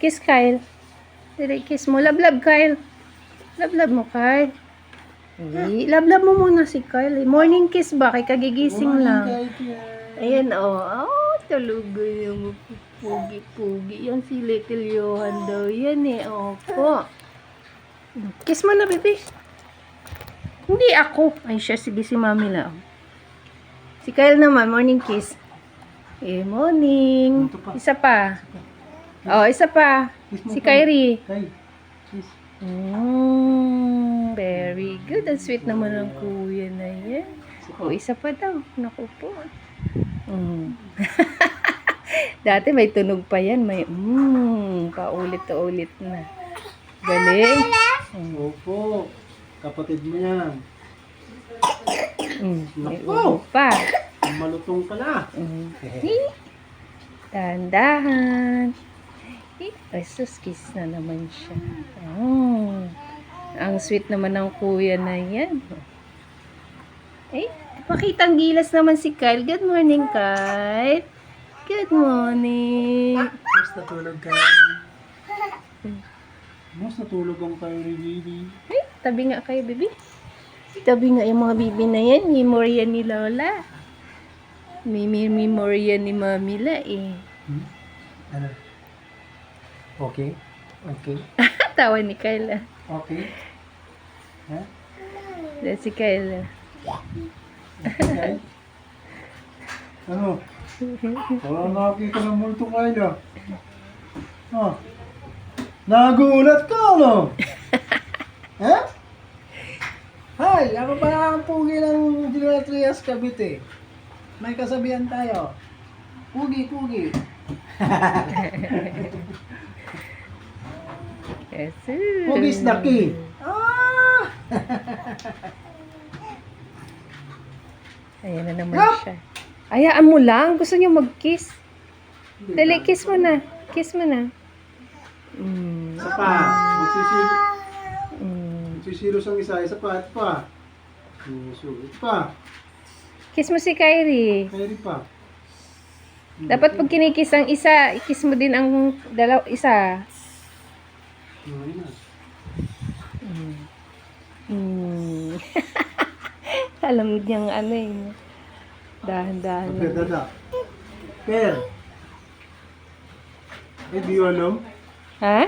Kiss Kyle. Dali, kiss mo. Love, Kyle. Love mo, Kyle. Hindi. Love mo muna si Kyle. Morning kiss ba? Kay kagigising lang. Ayan, oh. Oh, tulog yung pugi-pugi. Yan si Little Johan daw. Yan eh, opo. Kiss mo na, baby. Hindi ako. Ay, siya. Sige, si mami lang. Si Kyle naman, morning kiss. Morning. Isa pa. Oh, isa pa. Si Kyrie. Very good. Ang sweet naman ng kuya na yan. Oh, isa pa daw. Naku po. Dati may tunog pa yan. May paulit-ulit na. Galing. Opo. Kapatid mo yan. May ulo pa. Malutong ka na. Dahan-dahan. Ay, sus, kiss na naman siya. Ang sweet naman ng kuya na yan. Pakitang gilas naman si Kyle. Good morning, Kyle. Good morning. Mas natulog ka. Mas natulog ang kayo ni Bibi. Tabi nga kayo, baby. Tabi nga yung mga bibi na yan. Memorya ni Lola. Memorya ni Mamila eh. Ano? Okay? Okay? Tawa ni Kyle. Okay? Ha? That's si Kyle. Okay? Ano? Wala nakakita ng multo kayo. Nagulat ka, ano? Ha? Hi! Ako pa ang pugi ng Dinatrias Cavite. May kasabihan tayo. Pugi. Yes, Pugi's the key. Ayan na naman siya. Ayaan mo lang. Gusto niyo mag-kiss. Dali, kiss mo na. Kiss mo na. Isa pa. Magsisilos ang isa. Isa pa. Ito pa. Ito pa. Kiss mo si Kyrie. Kyrie pa. Dapat pag kinikiss ang isa, i-kiss mo din ang isa. Alam niyang ano eh. Dahan-dahan Okay, lang. dada. Per. Di mo alam? Ha?